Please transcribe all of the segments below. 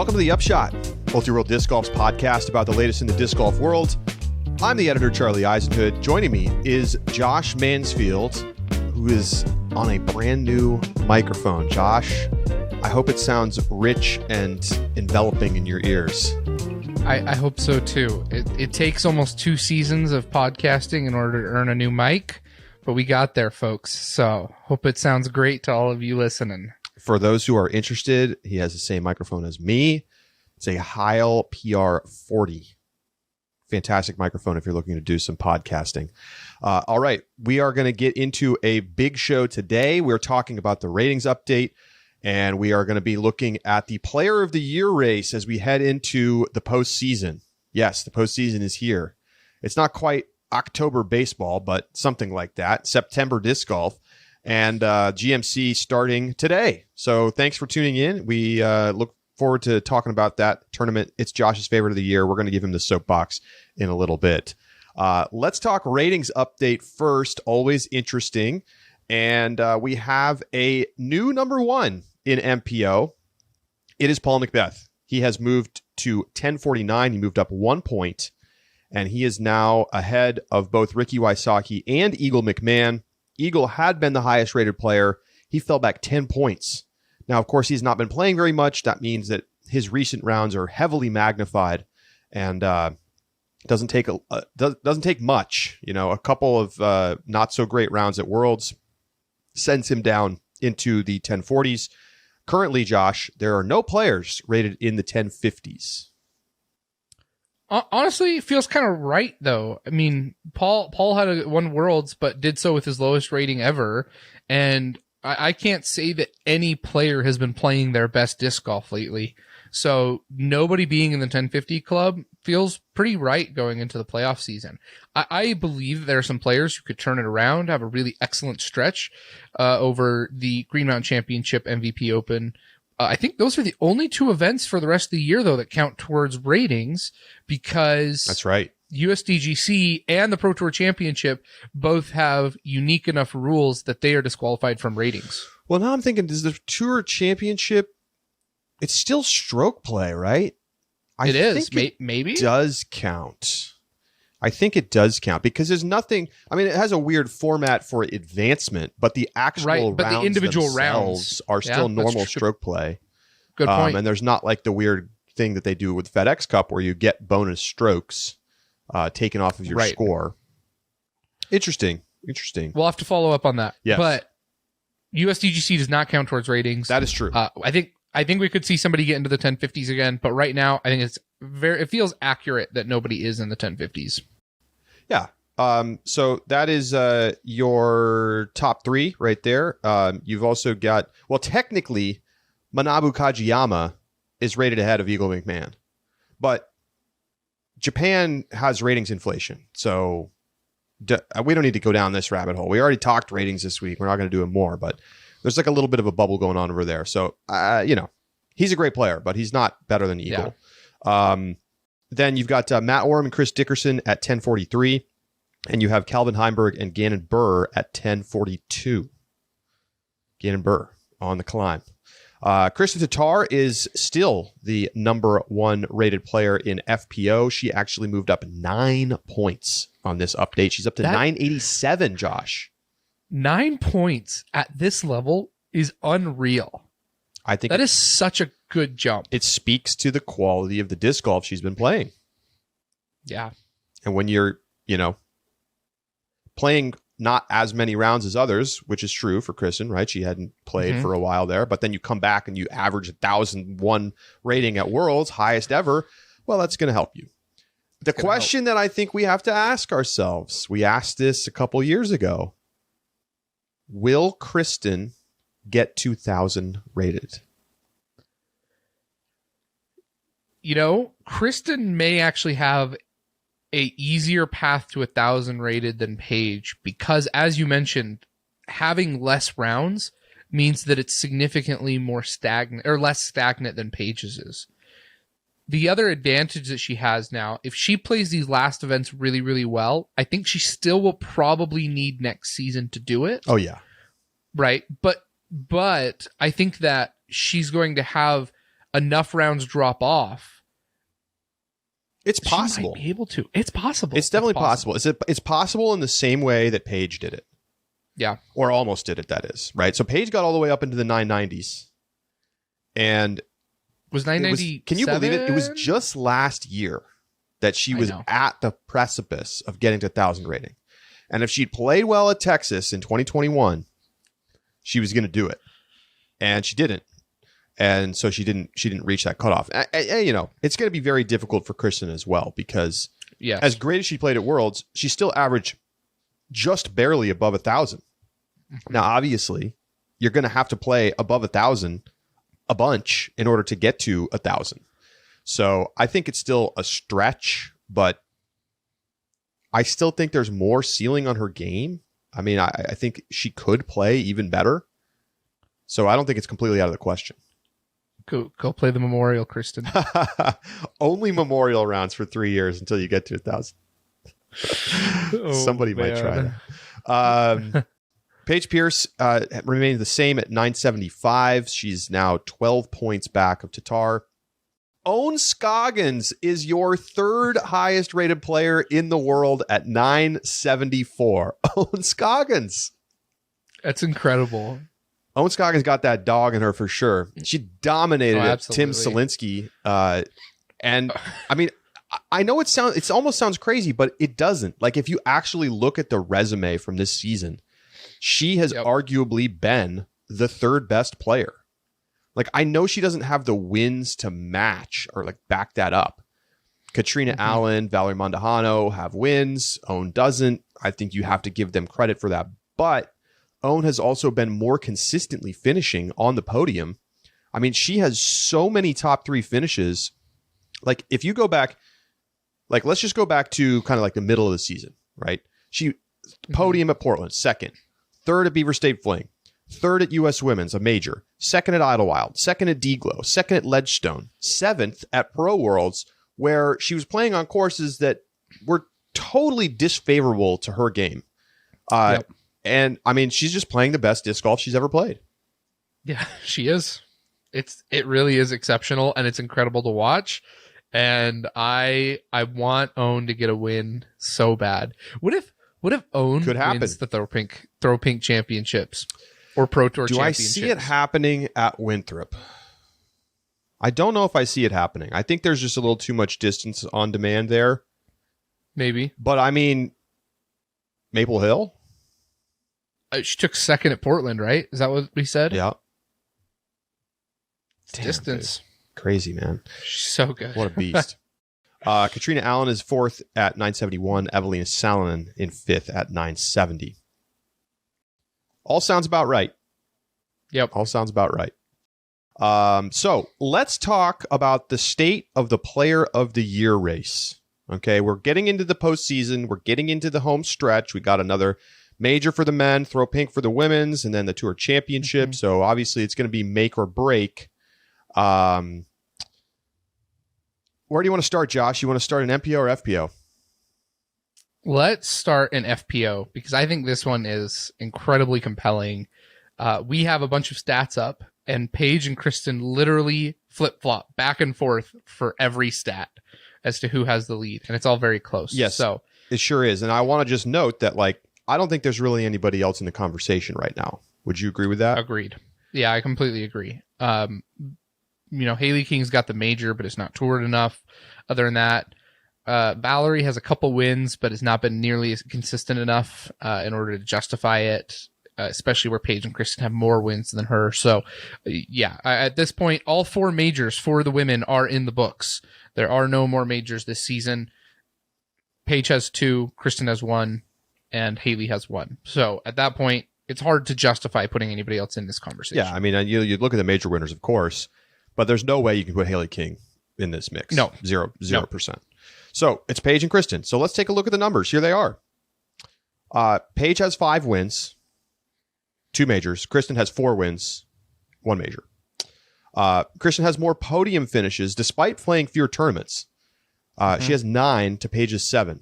Welcome to the Upshot, Multi-World Disc Golf's podcast about the latest in the disc golf world. I'm the editor, Charlie Eisenhood. Joining me is Josh Mansfield, who is on a brand new microphone. Josh, I hope it sounds rich and enveloping in your ears. I hope so too. It takes almost 2 seasons of podcasting in order to earn a new mic, but we got there, folks. So hope it sounds great to all of you listening. For those who are interested, he has the same microphone as me. It's a Heil PR40. Fantastic microphone if you're looking to do some podcasting. All right, we are going to get into a big show today. We're talking about the ratings update, and we are going to be looking at the Player of the Year race as we head into the postseason. Yes, the postseason is here. It's not quite October baseball, but something like that. September disc golf. And GMC starting today. So thanks for tuning in. We look forward to talking about that tournament. It's Josh's favorite of the year. We're going to give him the soapbox in a little bit. Let's talk ratings update first. Always interesting. And we have a new number one in MPO. It is Paul McBeth. He has moved to 1049. He moved up 1 point. And he is now ahead of both Ricky Wysocki and Eagle McMahon. Eagle had been the highest rated player. He fell back 10 points. Now, of course, he's not been playing very much. That means that his recent rounds are heavily magnified, and doesn't take much. You know, a couple of not so great rounds at Worlds sends him down into the 1040s. Currently, Josh, there are no players rated in the 1050s. Honestly, it feels kind of right, though. I mean, Paul had won Worlds, but did so with his lowest rating ever. And I can't say that any player has been playing their best disc golf lately. So nobody being in the 1050 club feels pretty right going into the playoff season. I believe there are some players who could turn it around, have a really excellent stretch over the Green Mountain Championship, MVP Open. I think those are the only 2 events for the rest of the year, though, that count towards ratings, because that's right. USDGC and the Pro Tour Championship both have unique enough rules that they are disqualified from ratings. Well, now I'm thinking, does the Tour Championship, it's still stroke play, right? It is. Maybe? It does count. I think it does count because there's nothing. I mean, it has a weird format for advancement, but the actual rounds the individual rounds are still normal stroke play. Good point. And there's not like the weird thing that they do with FedEx Cup where you get bonus strokes taken off of your score. Interesting. We'll have to follow up on that. Yes. But USDGC does not count towards ratings. That is true. I think we could see somebody get into the 1050s again, but right now I think it feels accurate that nobody is in the 1050s. Yeah. So that is your top 3 right there. You've also got, well, technically, Manabu Kajiyama is rated ahead of Eagle McMahon, but Japan has ratings inflation. So we don't need to go down this rabbit hole. We already talked ratings this week. We're not going to do it more, but there's like a little bit of a bubble going on over there. So, he's a great player, but he's not better than Eagle. Yeah. Then you've got Matt Oram and Chris Dickerson at 1043, and you have Calvin Heimberg and Gannon Burr at 1042. Gannon Burr on the climb. Kristen Tatar is still the number 1 rated player in FPO. She actually moved up 9 points on this update. She's up to 987, Josh. 9 points at this level is unreal. I think that is such a good jump. It speaks to the quality of the disc golf she's been playing. Yeah. And when you're, playing not as many rounds as others, which is true for Kristen, right? She hadn't played for a while there, but then you come back and you average 1,001 rating at Worlds, highest ever. Well, that's going to help you. The question that I think we have to ask ourselves, we asked this a couple years ago. Will Kristen get 2,000 rated? Kristen may actually have a easier path to 1,000 rated than Paige, because as you mentioned, having less rounds means that it's significantly more stagnant or less stagnant than Paige's is. The other advantage that she has now, if she plays these last events really, really well, I think she still will probably need next season to do it. Oh, yeah. Right. But I think that she's going to have enough rounds drop off, it's possible. She might be able to. It's possible. It's definitely possible. It's possible in the same way that Paige did it. Yeah. Or almost did it, that is. Right? So Paige got all the way up into the 990s. And was 990? Can you believe it? It was just last year that she was at the precipice of getting to 1,000 rating. And if she'd played well at Texas in 2021, she was going to do it. And she didn't. And so she didn't reach that cutoff. And, it's going to be very difficult for Kristen as well, because as great as she played at Worlds, she still averaged just barely above 1,000. Now, obviously, you're going to have to play above 1,000 a bunch in order to get to 1,000. So I think it's still a stretch, but I still think there's more ceiling on her game. I mean, I think she could play even better. So I don't think it's completely out of the question. Go play the Memorial, Kristen. Only Memorial rounds for 3 years until you get to 1,000. Somebody might try that. Paige Pierce remained the same at 975. She's now 12 points back of Tatar. Owen Scoggins is your third highest rated player in the world at 974. Owen Scoggins. That's incredible. Owen Scoggins got that dog in her for sure. She dominated Tim Selinsky. And I mean, I know it almost sounds crazy, but it doesn't. Like, if you actually look at the resume from this season, she has arguably been the third best player. Like, I know she doesn't have the wins to match or like back that up. Katrina Allen, Valerie Mondahano have wins. Owen doesn't. I think you have to give them credit for that. But Owen has also been more consistently finishing on the podium. I mean, she has so many top 3 finishes. Like, if you go back, like, let's just go back to kind of like the middle of the season, right? She podium at Portland, second. Third at Beaver State Fling. Third at U.S. Women's, a major. Second at Idlewild. Second at D-Glow. Second at Ledgestone. 7th at Pro Worlds, where she was playing on courses that were totally disfavorable to her game. And, I mean, she's just playing the best disc golf she's ever played. Yeah, she is. It really is exceptional, and it's incredible to watch. And I want Owen to get a win so bad. What if Owen wins the Throw Pink Championships or Pro Tour Championships? Do I see it happening at Winthrop? I don't know if I see it happening. I think there's just a little too much distance on demand there. Maybe. But I mean, Maple Hill? She took second at Portland, right? Is that what we said? Yeah. Distance. Dude. Crazy, man. She's so good. What a beast. Katrina Allen is 4th at 971. Evelina Salonen in 5th at 970. All sounds about right. Yep. All sounds about right. So let's talk about the state of the Player of the Year race. Okay, we're getting into the postseason. We're getting into the home stretch. We got another major for the men, Throw Pink for the women's, and then the Tour Championship. So obviously it's going to be make or break. Where do you want to start, Josh? You want to start an MPO or FPO? Let's start an FPO, because I think this one is incredibly compelling. We have a bunch of stats up, and Paige and Kristen literally flip-flop back and forth for every stat as to who has the lead, and it's all very close. Yes, so it sure is. And I want to just note that, like, I don't think there's really anybody else in the conversation right now. Would you agree with that? Agreed. Yeah, I completely agree. Haley King's got the major, but it's not toured enough. Other than that, Valerie has a couple wins, but has not been nearly as consistent enough in order to justify it, especially where Paige and Kristen have more wins than her. So, at this point, all 4 majors for the women are in the books. There are no more majors this season. Paige has 2, Kristen has 1, and Haley has 1. So, at that point, it's hard to justify putting anybody else in this conversation. Yeah, I mean, you look at the major winners, of course, but there's no way you can put Haley King in this mix. No. 0%. So it's Paige and Kristen. So let's take a look at the numbers. Here they are. Paige has 5 wins, 2 majors. Kristen has 4 wins, 1 major. Kristen has more podium finishes despite playing fewer tournaments. She has 9 to Paige's 7.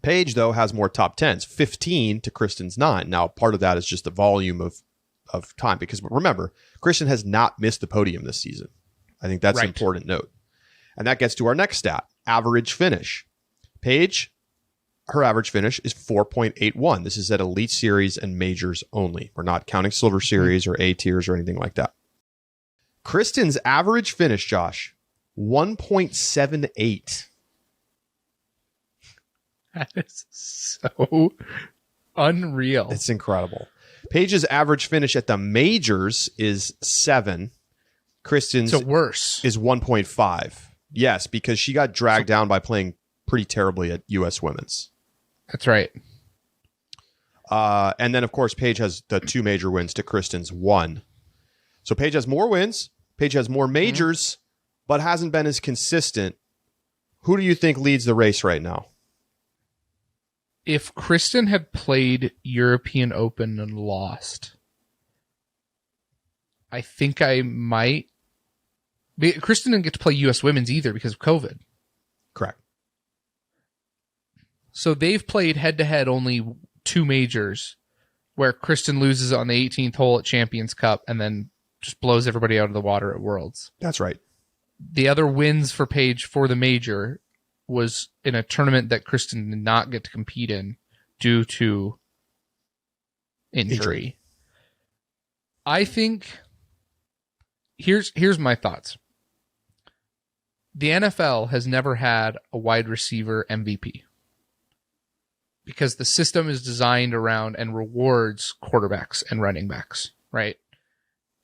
Paige, though, has more top 10s, 15 to Kristen's 9. Now, part of that is just the volume of time, because remember, Kristen has not missed the podium this season. I think that's an Right. important note. And that gets to our next stat, average finish. Paige, her average finish is 4.81. This is at Elite Series and Majors only. We're not counting Silver Series or A tiers or anything like that. Kristen's average finish, Josh, 1.78. That is so unreal. It's incredible. Paige's average finish at the Majors is 7. Kristen's so worse. is 1.5. Yes, because she got dragged down by playing pretty terribly at U.S. Women's. That's right. And then, of course, Paige has the 2 major wins to Kristen's 1. So Paige has more wins. Paige has more majors, but hasn't been as consistent. Who do you think leads the race right now? If Kristen had played European Open and lost, I think I might. Kristen didn't get to play U.S. Women's either because of COVID. Correct. So they've played head-to-head only 2 majors where Kristen loses on the 18th hole at Champions Cup and then just blows everybody out of the water at Worlds. That's right. The other wins for Paige for the major was in a tournament that Kristen did not get to compete in due to injury. I think here's my thoughts. The NFL has never had a wide receiver MVP because the system is designed around and rewards quarterbacks and running backs, right?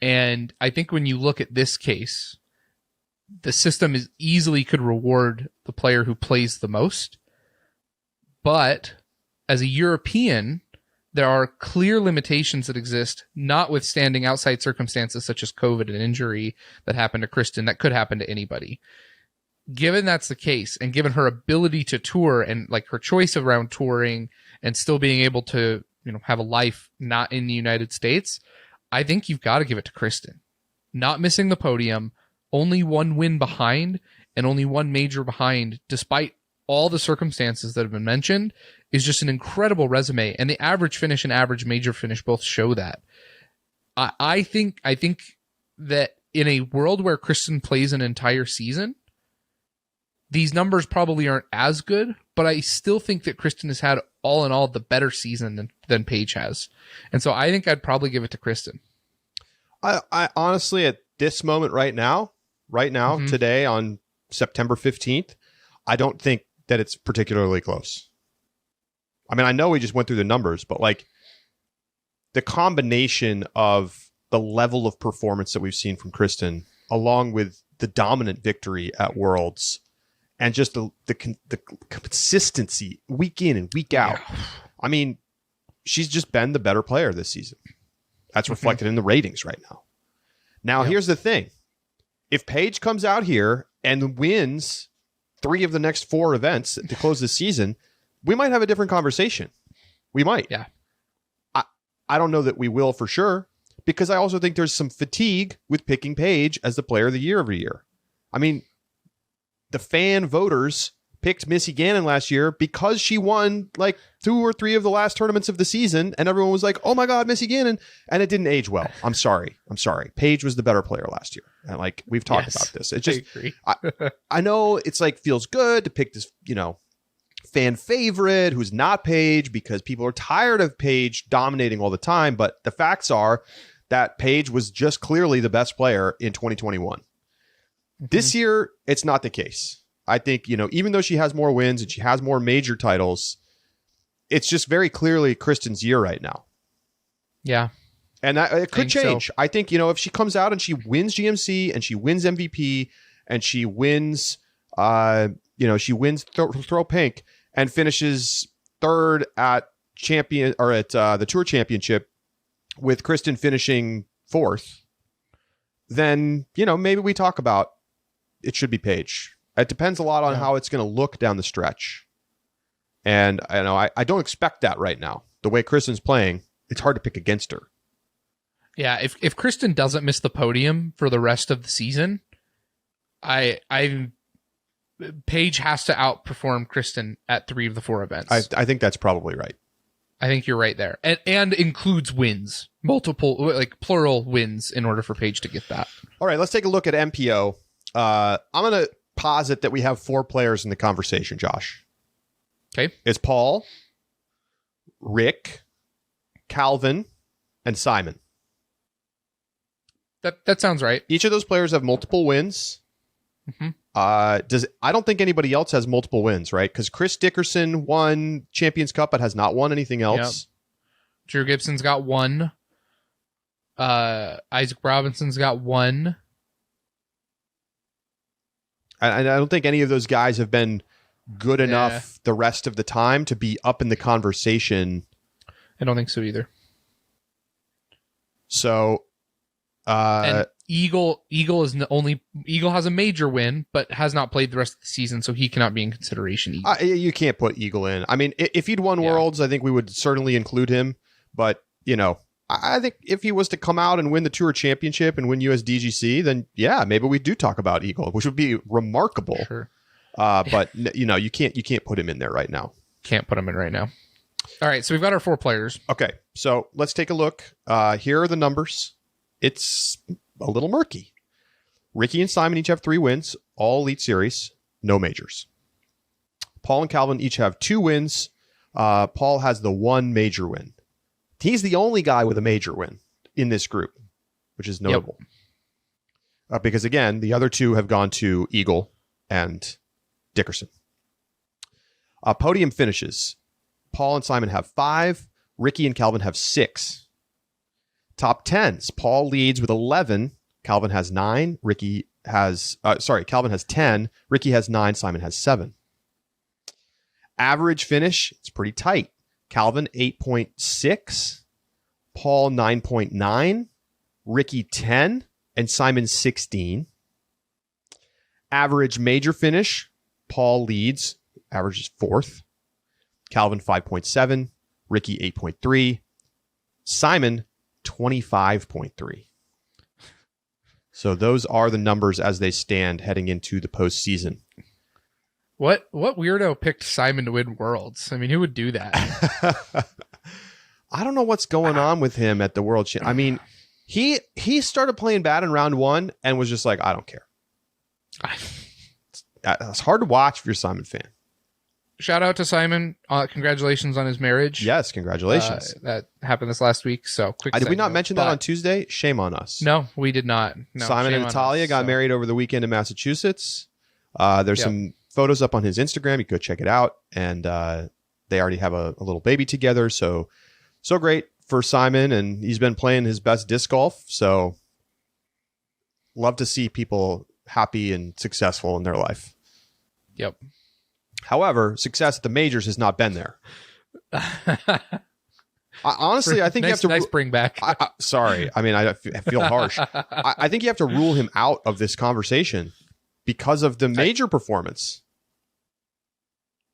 And I think when you look at this case, the system is easily could reward the player who plays the most. But as a European, there are clear limitations that exist, notwithstanding outside circumstances such as COVID and injury that happened to Kristen, that could happen to anybody. Given that's the case, and given her ability to tour and like her choice around touring and still being able to, have a life not in the United States, I think you've got to give it to Kristen. Not missing the podium, only 1 win behind and only 1 major behind, despite all the circumstances that have been mentioned, is just an incredible resume. And the average finish and average major finish both show that. I think that in a world where Kristen plays an entire season, these numbers probably aren't as good, but I still think that Kristen has had, all in all, the better season than Paige has. And so I think I'd probably give it to Kristen. I honestly, at this moment right now, today on September 15th, I don't think that it's particularly close. I mean, I know we just went through the numbers, but like the combination of the level of performance that we've seen from Kristen, along with the dominant victory at Worlds, and just the consistency week in and week out. Yeah. I mean, she's just been the better player this season. That's reflected in the ratings right now. Now, here's the thing. If Paige comes out here and wins 3 of the next 4 events to close the season, we might have a different conversation. We might. Yeah. I don't know that we will for sure, because I also think there's some fatigue with picking Paige as the player of the year every year. I mean, the fan voters picked Missy Gannon last year because she won like 2 or 3 of the last tournaments of the season, and everyone was like, oh my God, Missy Gannon. And it didn't age well. I'm sorry. Paige was the better player last year. And like, we've talked about this. It's just, I know it's like, feels good to pick this, fan favorite who's not Paige because people are tired of Paige dominating all the time. But the facts are that Paige was just clearly the best player in 2021. This year, it's not the case. I think, even though she has more wins and she has more major titles, it's just very clearly Kristen's year right now. Yeah. And that it could change. So. I think, if she comes out and she wins GMC and she wins MVP and she wins, she wins throw pink and finishes 3rd at the Tour Championship with Kristen finishing 4th, then, maybe we talk about it should be Paige. It depends a lot on how it's going to look down the stretch. And I don't expect that right now. The way Kristen's playing, it's hard to pick against her. Yeah, if Kristen doesn't miss the podium for the rest of the season, Paige has to outperform Kristen at 3 of the 4 events. I think that's probably right. I think you're right there. And includes wins. Multiple, like plural wins in order for Paige to get that. All right, let's take a look at MPO. I'm going to posit that we have 4 players in the conversation, Josh. Okay. It's Paul, Rick, Calvin, and Simon. That sounds right. Each of those players have multiple wins. Mm-hmm. I don't think anybody else has multiple wins, right? Because Chris Dickerson won Champions Cup but has not won anything else. Yep. Drew Gibson's got 1. Isaac Robinson's got 1. I don't think any of those guys have been good enough the rest of the time to be up in the conversation. I don't think so either. So, and Eagle has a major win, but has not played the rest of the season, so he cannot be in consideration either. You can't put Eagle in. I mean, if he'd won Worlds, I think we would certainly include him. But, I think if he was to come out and win the Tour Championship and win USDGC, then maybe we do talk about Eagle, which would be remarkable. Sure. But you can't put him in there right now. Can't put him in right now. All right, so we've got our 4 players. Okay, so let's take a look. Here are the numbers. It's a little murky. Ricky and Simon each have 3 wins, all Elite Series, no majors. Paul and Calvin each have 2 wins. Paul has the 1 major win. He's the only guy with a major win in this group, which is notable. Yep. Because, again, the other 2 have gone to Eagle and Dickerson. Podium finishes. Paul and Simon have 5. Ricky and Calvin have 6. Top 10s. Paul leads with 11. Calvin has 9. Calvin has 10. Ricky has 9. Simon has 7. Average finish, it's pretty tight. Calvin, 8.6. Paul, 9.9. Ricky, 10. And Simon, 16. Average major finish, Paul leads. Average is 4th. Calvin, 5.7. Ricky, 8.3. Simon, 25.3. So those are the numbers as they stand heading into the postseason. What weirdo picked Simon to win Worlds? I mean, who would do that? I don't know what's going on with him at the World Championship. I mean, he started playing bad in round 1 and was just like, I don't care. It's hard to watch if you're a Simon fan. Shout out to Simon. Congratulations on his marriage. Yes, congratulations. That happened this last week. So quick. Did we not mention that on Tuesday? Shame on us. No, we did not. No, Simon and Natalia got married over the weekend in Massachusetts. There's some photos up on his Instagram. You could go check it out. And they already have a little baby together. So great for Simon. And he's been playing his best disc golf. So love to see people happy and successful in their life. Yep. However, success at the majors has not been there. Honestly, I think you have to... Nice bring back. Sorry. I mean, I feel harsh. I think you have to rule him out of this conversation because of the major performance.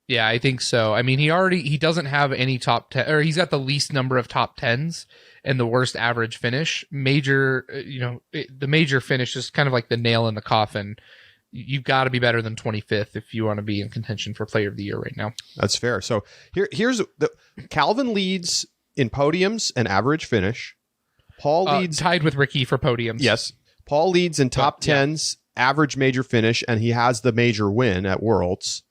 Yeah, I think so. I mean, he doesn't have any top 10, or he's got the least number of top 10s and the worst average finish. The major finish is kind of like the nail in the coffin. You've got to be better than 25th if you want to be in contention for Player of the Year right now. That's fair. So here's Calvin leads in podiums and average finish. Paul leads tied with Ricky for podiums. Yes, Paul leads in top 10s, average major finish, and he has the major win at Worlds.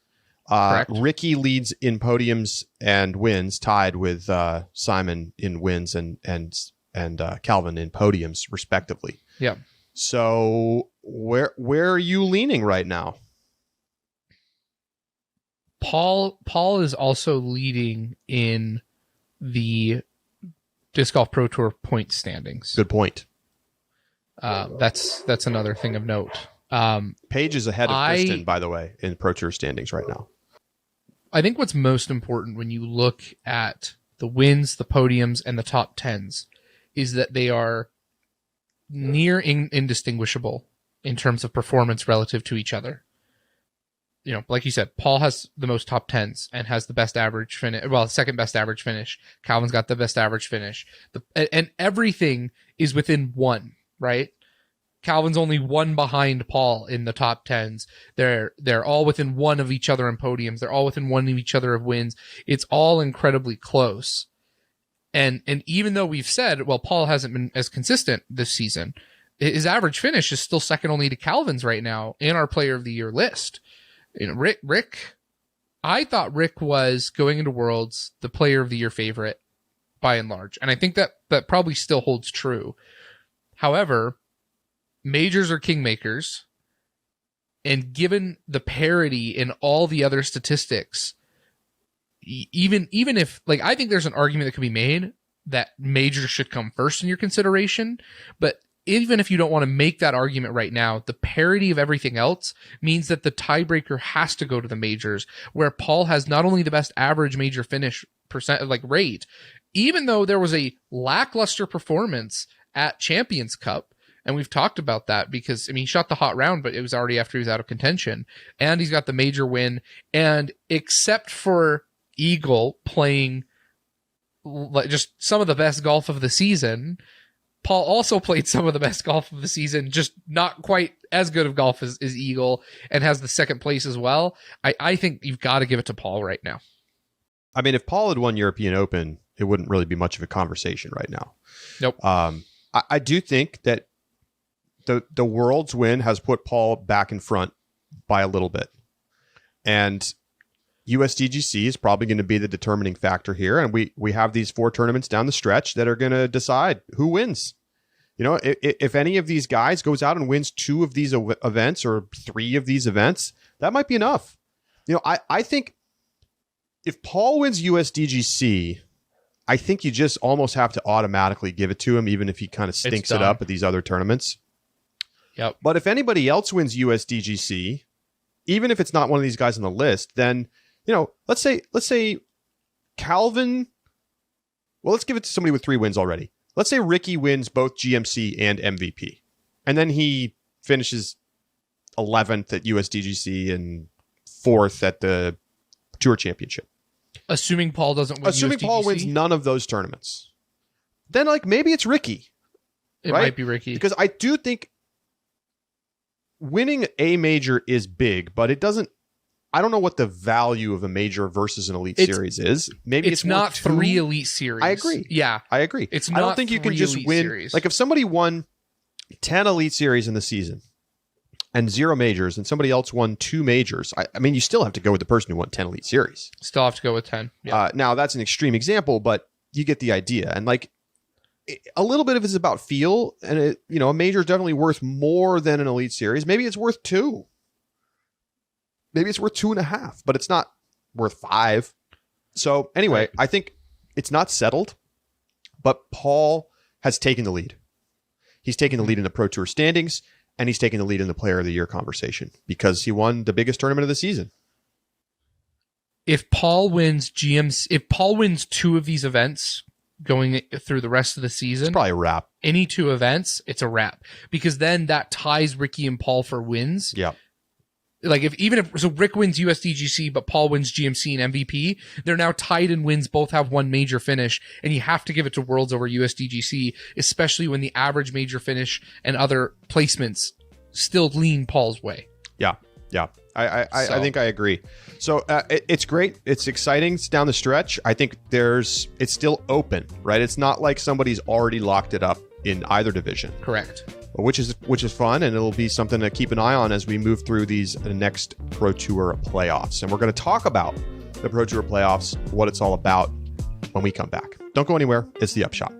Ricky leads in podiums and wins, tied with Simon in wins and Calvin in podiums, respectively. Yeah. So where are you leaning right now? Paul is also leading in the Disc Golf Pro Tour point standings. Good point. That's another thing of note. Paige is ahead of Kristen, by the way, in Pro Tour standings right now. I think what's most important when you look at the wins, the podiums, and the top 10s is that they are near indistinguishable in terms of performance relative to each other. Like you said, Paul has the most top 10s and has the best average finish. Well, second best average finish. Calvin's got the best average finish. And everything is within 1, right? Calvin's only 1 behind Paul in the top 10s. They're all within 1 of each other in podiums. They're all within 1 of each other of wins. It's all incredibly close. And even though we've said, well, Paul hasn't been as consistent this season, his average finish is still second only to Calvin's right now in our Player of the Year list. Rick, I thought Rick was going into Worlds the Player of the Year favorite by and large, and I think that probably still holds true. However, majors are kingmakers, and given the parity in all the other statistics, even if, like, I think there's an argument that could be made that majors should come first in your consideration, but even if you don't want to make that argument right now, the parity of everything else means that the tiebreaker has to go to the majors, where Paul has not only the best average major finish rate, even though there was a lackluster performance at Champions Cup, and we've talked about that because, he shot the hot round, but it was already after he was out of contention, and he's got the major win, and except for Eagle playing just some of the best golf of the season, Paul also played some of the best golf of the season, just not quite as good of golf as Eagle, and has the second place as well. I think you've got to give it to Paul right now. If Paul had won European Open, it wouldn't really be much of a conversation right now. Nope. I do think that the Worlds win has put Paul back in front by a little bit. And USDGC is probably going to be the determining factor here. And we have these 4 tournaments down the stretch that are going to decide who wins. If any of these guys goes out and wins 2 of these events or 3 of these events, that might be enough. I think if Paul wins USDGC, I think you just almost have to automatically give it to him, even if he kind of stinks it up at these other tournaments. Yep. But if anybody else wins USDGC, even if it's not one of these guys on the list, then, let's say Calvin, well, let's give it to somebody with 3 wins already. Let's say Ricky wins both GMC and MVP. And then he finishes 11th at USDGC and 4th at the Tour Championship. Assuming Paul doesn't win Assuming USDGC? Paul wins none of those tournaments. Then, maybe it's Ricky. It right? might be Ricky. Because I do think winning a major is big, but it doesn't. I don't know what the value of a major versus an elite series is. Maybe it's not 2. 3 elite series. I agree. Yeah, I agree. It's I don't not think you can 3 just elite win. series. Like if somebody won 10 elite series in the season and 0 majors, and somebody else won 2 majors, you still have to go with the person who won 10 elite series. Still have to go with 10. Yeah. Now that's an extreme example, but you get the idea. And a little bit of it is about feel, and a major is definitely worth more than an elite series. Maybe it's worth 2. Maybe it's worth 2.5, but it's not worth 5. So anyway, right. I think it's not settled, but Paul has taken the lead. He's taken the lead in the Pro Tour standings, and he's taken the lead in the Player of the Year conversation because he won the biggest tournament of the season. If Paul wins 2 of these events going through the rest of the season, it's probably a wrap. Any 2 events, it's a wrap, because then that ties Ricky and Paul for wins. Yeah. Like so Rick wins USDGC, but Paul wins GMC and MVP, they're now tied in wins, both have 1 major finish, and you have to give it to Worlds over USDGC, especially when the average major finish and other placements still lean Paul's way. Yeah. I think I agree. So it's great. It's exciting. It's down the stretch. I think it's still open, right? It's not like somebody's already locked it up in either division. Correct. Which is fun, and it'll be something to keep an eye on as we move through these next Pro Tour playoffs. And we're going to talk about the Pro Tour playoffs, what it's all about, when we come back. Don't go anywhere. It's the Upshot.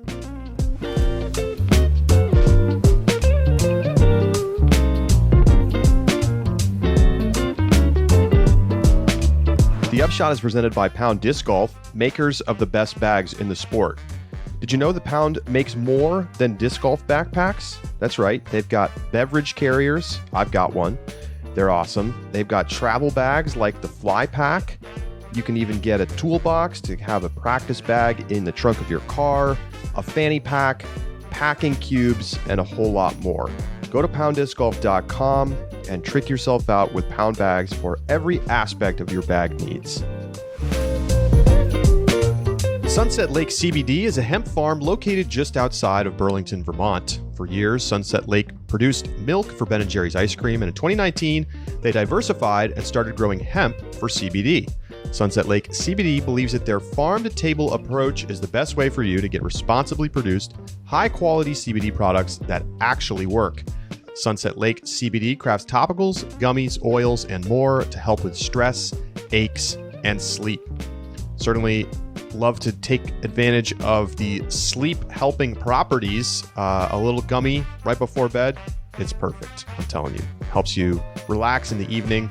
The Upshot is presented by Pound Disc Golf, makers of the best bags in the sport. Did you know that Pound makes more than disc golf backpacks? That's right. They've got beverage carriers. I've got one. They're awesome. They've got travel bags like the Fly Pack. You can even get a toolbox to have a practice bag in the trunk of your car, a fanny pack, packing cubes, and a whole lot more. Go to PoundDiscGolf.com and trick yourself out with Pound bags for every aspect of your bag needs. Sunset Lake CBD is a hemp farm located just outside of Burlington, Vermont. For years, Sunset Lake produced milk for Ben & Jerry's ice cream, and in 2019, they diversified and started growing hemp for CBD. Sunset Lake CBD believes that their farm-to-table approach is the best way for you to get responsibly produced, high-quality CBD products that actually work. Sunset Lake CBD crafts topicals, gummies, oils, and more to help with stress, aches, and sleep. Certainly love to take advantage of the sleep-helping properties. A little gummy right before bed, it's perfect, I'm telling you. Helps you relax in the evening.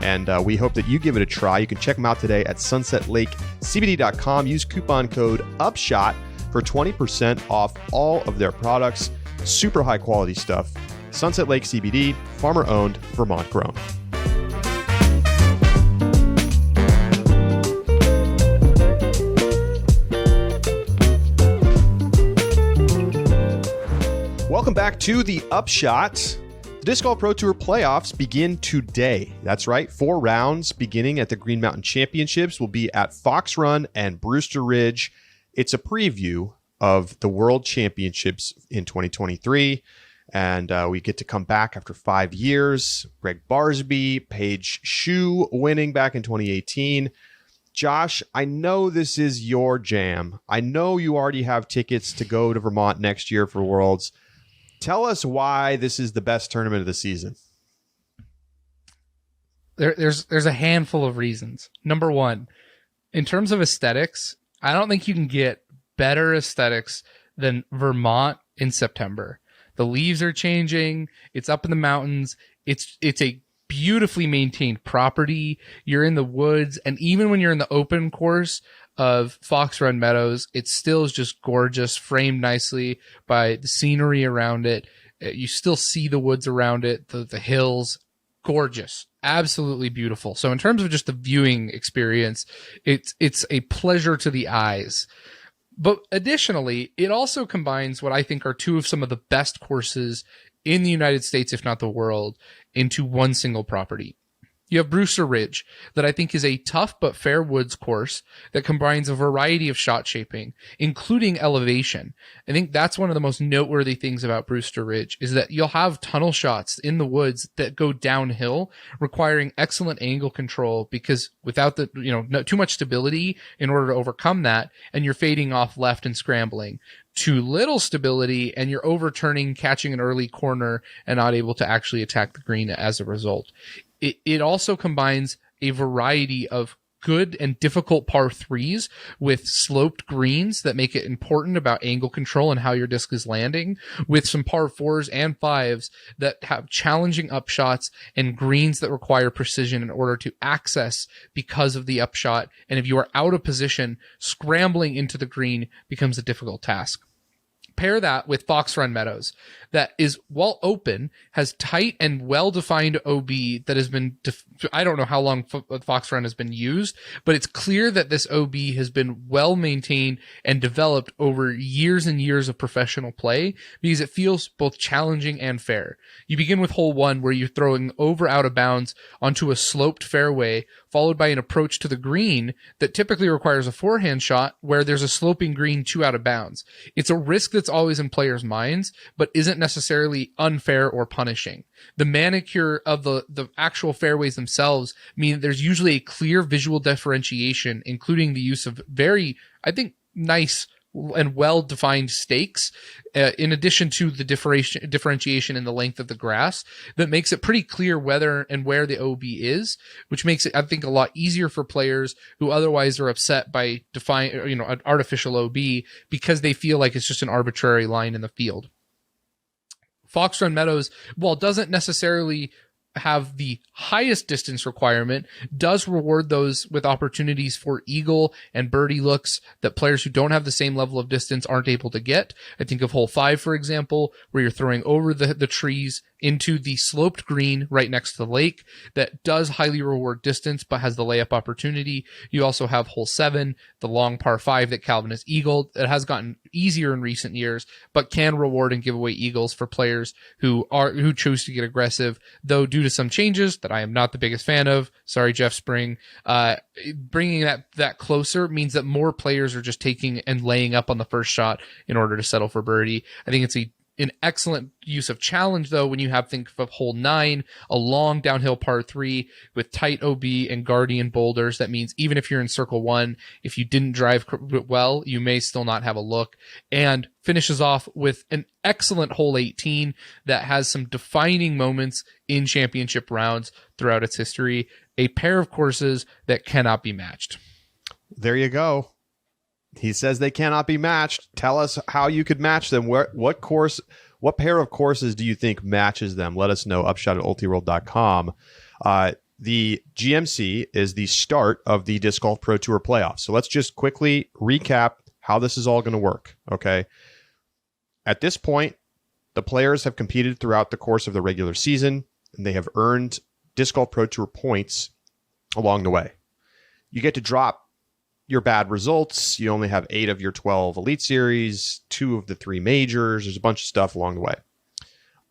And we hope that you give it a try. You can check them out today at sunsetlakecbd.com. Use coupon code UPSHOT for 20% off all of their products. Super high quality stuff. Sunset Lake CBD, farmer owned, Vermont grown. Welcome back to the Upshot. The Disc Golf Pro Tour playoffs begin today. That's right, 4 rounds beginning at the Green Mountain Championships will be at Fox Run and Brewster Ridge. It's a preview of the World Championships in 2023, and we get to come back after 5 years. Greg Barsby, Paige Shue winning back in 2018. Josh, I know this is your jam. I know you already have tickets to go to Vermont next year for Worlds. Tell us why this is the best tournament of the season. There's a handful of reasons. Number one, in terms of aesthetics, I don't think you can get better aesthetics than Vermont in September. The leaves are changing. It's up in the mountains. It's a beautifully maintained property. You're in the woods, and even when you're in the open course of Fox Run Meadows, it still is just gorgeous, framed nicely by the scenery around it. You still see the woods around it, the hills, gorgeous, absolutely beautiful. So in terms of just the viewing experience, it's a pleasure to the eyes. But additionally, it also combines what I think are two of some of the best courses in the United States, if not the world, into one single property. You have Brewster Ridge, that I think is a tough but fair woods course that combines a variety of shot shaping, including elevation. I think that's one of the most noteworthy things about Brewster Ridge is that you'll have tunnel shots in the woods that go downhill, requiring excellent angle control because without the, no, too much stability in order to overcome that, and you're fading off left and scrambling. Too little stability and you're overturning, catching an early corner and not able to actually attack the green as a result. It also combines a variety of good and difficult par threes with sloped greens that make it important about angle control and how your disc is landing, with some par fours and fives that have challenging upshots and greens that require precision in order to access because of the upshot. And if you are out of position, scrambling into the green becomes a difficult task. Pair that with Fox Run Meadows that is, while open, has tight and well-defined OB that has been, I don't know how long Fox Run has been used, but it's clear that this OB has been well-maintained and developed over years and years of professional play because it feels both challenging and fair. You begin with hole 1 where you're throwing over out of bounds onto a sloped fairway, followed by an approach to the green that typically requires a forehand shot where there's a sloping green 2 out of bounds. It's a risk that's always in players' minds, but isn't necessarily unfair or punishing. The manicure of the actual fairways themselves mean that there's usually a clear visual differentiation, including the use of very, I think, nice and well-defined stakes, in addition to the differentiation in the length of the grass that makes it pretty clear whether and where the OB is, which makes it, I think, a lot easier for players who otherwise are upset by an artificial OB because they feel like it's just an arbitrary line in the field. Fox Run Meadows, while doesn't necessarily have the highest distance requirement, does reward those with opportunities for eagle and birdie looks that players who don't have the same level of distance aren't able to get. I think of hole 5, for example, where you're throwing over the trees into the sloped green right next to the lake that does highly reward distance but has the layup opportunity. You also have hole 7, the long par 5 that Calvin has eagled. It has gotten easier in recent years, but can reward and give away eagles for players who choose to get aggressive, though due to some changes that I am not the biggest fan of. Sorry, Jeff Spring. Bringing that closer means that more players are just taking and laying up on the first shot in order to settle for birdie. I think it's an excellent use of challenge, though, when you have, think of hole 9, a long downhill par 3 with tight OB and guardian boulders. That means even if you're in circle 1, if you didn't drive well, you may still not have a look. And finishes off with an excellent hole 18 that has some defining moments in championship rounds throughout its history. A pair of courses that cannot be matched. There you go. He says they cannot be matched. Tell us how you could match them. What pair of courses do you think matches them? Let us know. Upshot@ultiworld.com. The GMC is the start of the Disc Golf Pro Tour playoffs. So let's just quickly recap how this is all going to work. Okay. At this point, the players have competed throughout the course of the regular season, and they have earned Disc Golf Pro Tour points along the way. You get to drop your bad results. You only have 8 of your 12 Elite Series, 2 of the 3 majors. There's a bunch of stuff along the way.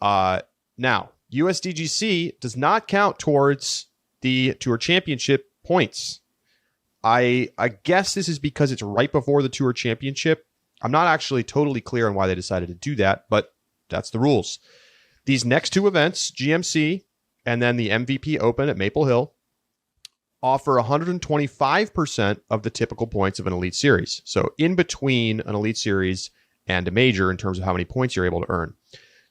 Now, USDGC does not count towards the Tour Championship points. I guess this is because it's right before the Tour Championship. I'm not actually totally clear on why they decided to do that, but that's the rules. These next 2 events, GMC and then the MVP Open at Maple Hill, offer 125% of the typical points of an Elite Series. So in between an Elite Series and a major in terms of how many points you're able to earn.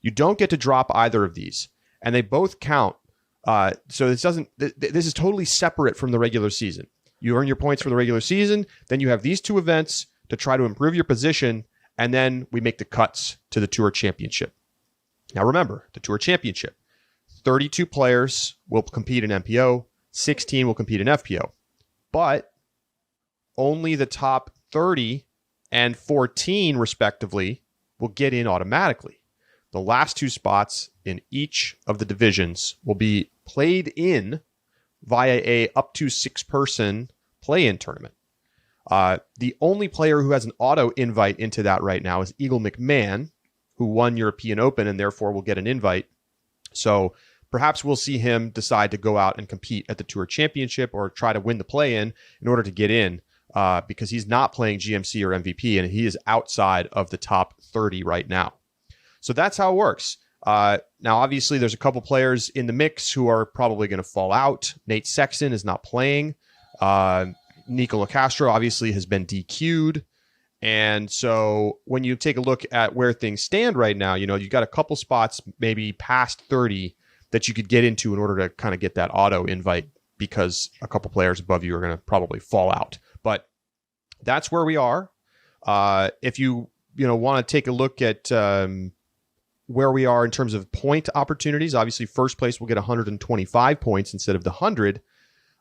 You don't get to drop either of these, and they both count. So this is totally separate from the regular season. You earn your points for the regular season, then you have these 2 events to try to improve your position, and then we make the cuts to the Tour Championship. Now remember, the Tour Championship, 32 players will compete in MPO, 16 will compete in FPO, but only the top 30 and 14, respectively, will get in automatically. The last 2 spots in each of the divisions will be played in via a up to 6-person play-in tournament. The only player who has an auto invite into that right now is Eagle McMahon, who won European Open and therefore will get an invite. So perhaps we'll see him decide to go out and compete at the Tour Championship or try to win the play-in in order to get in, because he's not playing GMC or MVP, and he is outside of the top 30 right now. So that's how it works. Now, obviously, there's a couple players in the mix who are probably going to fall out. Nate Sexton is not playing. Nicola Castro obviously has been DQ'd. And so when you take a look at where things stand right now, you've got a couple spots maybe past 30 that you could get into in order to kind of get that auto invite, because a couple players above you are going to probably fall out. But that's where we are. If you want to take a look at where we are in terms of point opportunities, obviously first place will get 125 points instead of the 100.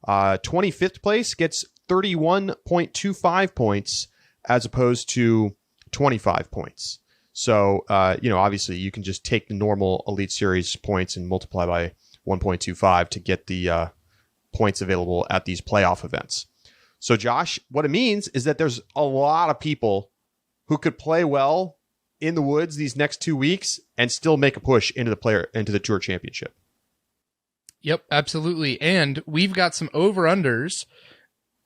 25th place gets 31.25 points as opposed to 25 points. So, obviously you can just take the normal Elite Series points and multiply by 1.25 to get the points available at these playoff events. So, Josh, what it means is that there's a lot of people who could play well in the woods these next 2 weeks and still make a push into the Tour Championship. Yep, absolutely. And we've got some over-unders